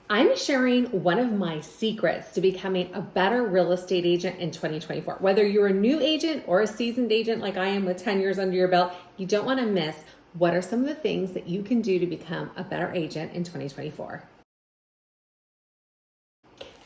I'm sharing one of my secrets to becoming a better real estate agent in 2024. Whether you're a new agent or a seasoned agent like I am with 10 years under your belt, you don't want to miss what are some of the things that you can do to become a better agent in 2024.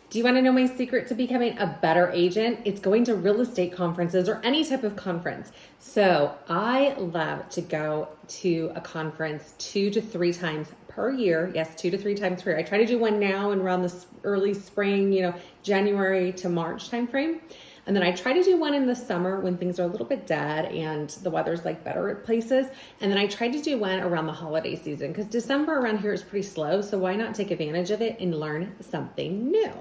Do you want to know my secret to becoming a better agent? It's going to real estate conferences or any type of conference. So I love to go to a conference 2 to 3 times per year. Yes, 2 to 3 times per year. I try to do one now and around the early spring, January to March timeframe. And then I try to do one in the summer when things are a little bit dead and the weather's like better at places. And then I try to do one around the holiday season because December around here is pretty slow. So why not take advantage of it and learn something new?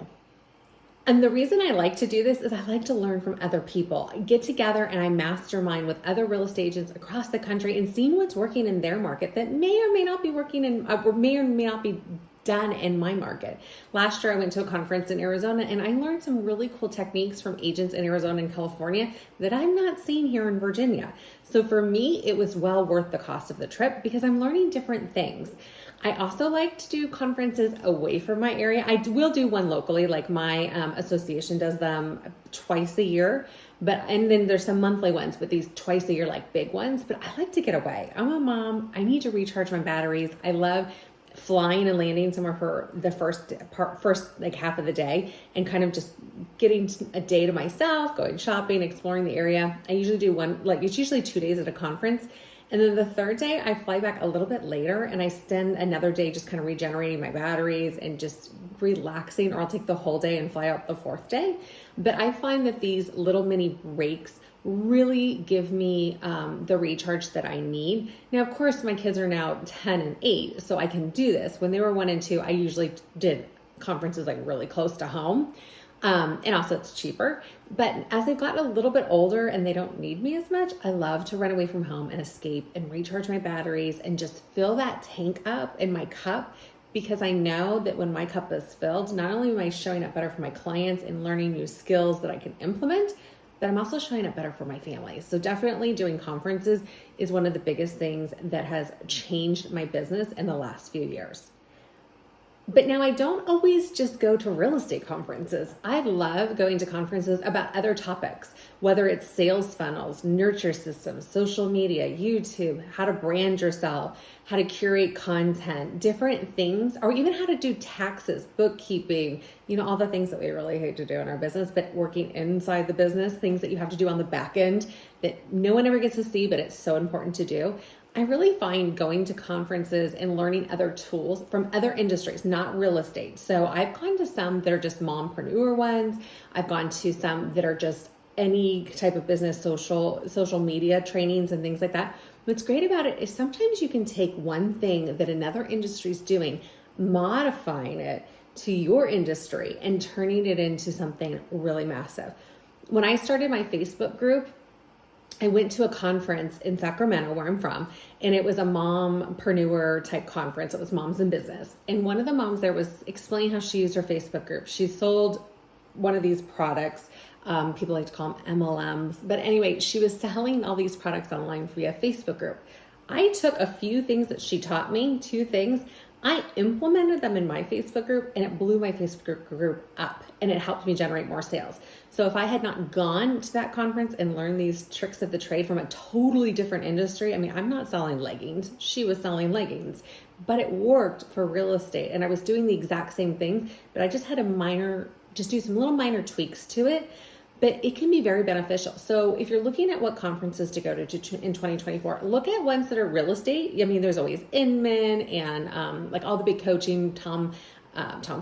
And the reason I like to do this is I like to learn from other people. I get together and I mastermind with other real estate agents across the country and seeing what's working in their market that may or may not be working in, or may or may not be done in my market. Last year I went to a conference in Arizona and I learned some really cool techniques from agents in Arizona and California that I'm not seeing here in Virginia. So for me, it was well worth the cost of the trip because I'm learning different things. I also like to do conferences away from my area. I will do one locally, like my association does them twice a year. And then there's some monthly ones, but these twice a year, like big ones. But I like to get away. I'm a mom. I need to recharge my batteries. I love flying and landing somewhere for the first like half of the day and kind of just getting a day to myself, going shopping, exploring the area. I usually do one, like it's usually 2 days at a conference. And then the third day I fly back a little bit later and I spend another day just kind of regenerating my batteries and just relaxing, or I'll take the whole day and fly out the fourth day. But I find that these little mini breaks really give me the recharge that I need. Now, of course, my kids are now 10 and 8, so I can do this. When they were 1 and 2, I usually did conferences like really close to home. And also it's cheaper. But as they've gotten a little bit older and they don't need me as much, I love to run away from home and escape and recharge my batteries and just fill that tank up in my cup, because I know that when my cup is filled, not only am I showing up better for my clients and learning new skills that I can implement, but I'm also showing up better for my family. So definitely doing conferences is one of the biggest things that has changed my business in the last few years. But now I don't always just go to real estate conferences. I love going to conferences about other topics, whether it's sales funnels, nurture systems, social media, YouTube, how to brand yourself, how to curate content, different things, or even how to do taxes, bookkeeping, all the things that we really hate to do in our business, but working inside the business, things that you have to do on the back end that no one ever gets to see, but it's so important to do. I really find going to conferences and learning other tools from other industries, not real estate. So I've gone to some that are just mompreneur ones. I've gone to some that are just any type of business, social media trainings and things like that. What's great about it is sometimes you can take one thing that another industry is doing, modifying it to your industry and turning it into something really massive. When I started my Facebook group, I went to a conference in Sacramento, where I'm from, and it was a mompreneur type conference. It was moms in business. And one of the moms there was explaining how she used her Facebook group. She sold one of these products. People like to call them MLMs. But anyway, she was selling all these products online via Facebook group. I took a few things that she taught me, 2 things. I implemented them in my Facebook group and it blew my Facebook group up and it helped me generate more sales. So if I had not gone to that conference and learned these tricks of the trade from a totally different industry, I'm not selling leggings. She was selling leggings, but it worked for real estate. And I was doing the exact same thing, but I just had do some little minor tweaks to it. But it can be very beneficial. So if you're looking at what conferences to go to in 2024, look at ones that are real estate. There's always Inman and like all the big coaching, Tom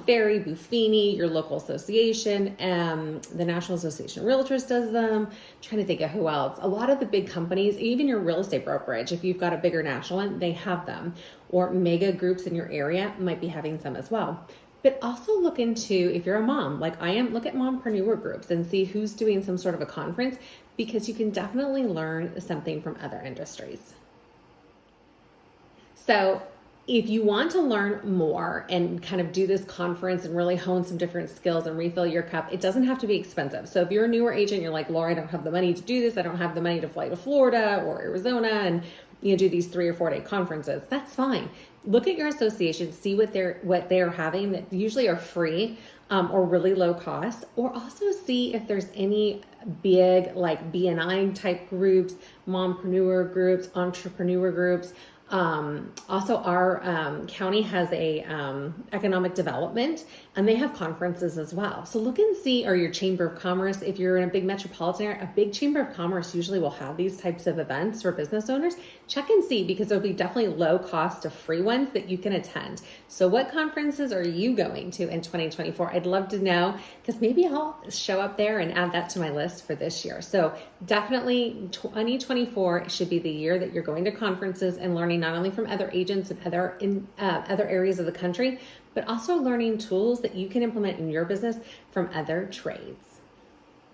Ferry, Buffini, your local association, the National Association of Realtors does them. I'm trying to think of who else. A lot of the big companies, even your real estate brokerage, if you've got a bigger national one, they have them. Or mega groups in your area might be having some as well. But also look into, if you're a mom, like I am, look at mompreneur groups and see who's doing some sort of a conference, because you can definitely learn something from other industries. So if you want to learn more and kind of do this conference and really hone some different skills and refill your cup, it doesn't have to be expensive. So if you're a newer agent, you're like, Laura, I don't have the money to do this. I don't have the money to fly to Florida or Arizona and do these 3 or 4 day conferences. That's fine. Look at your association, see what they're having that usually are free or really low cost, or also see if there's any big like BNI type groups, mompreneur groups, entrepreneur groups. Also our county has a economic development, and they have conferences as well. So look and see, or your chamber of commerce, if you're in a big metropolitan area, a big chamber of commerce usually will have these types of events for business owners. Check and see, because there'll be definitely low cost of free ones that you can attend. So what conferences are you going to in 2024? I'd love to know, because maybe I'll show up there and add that to my list for this year. So definitely 2024 should be the year that you're going to conferences and learning not only from other agents and other areas of the country, but also learning tools that you can implement in your business from other trades.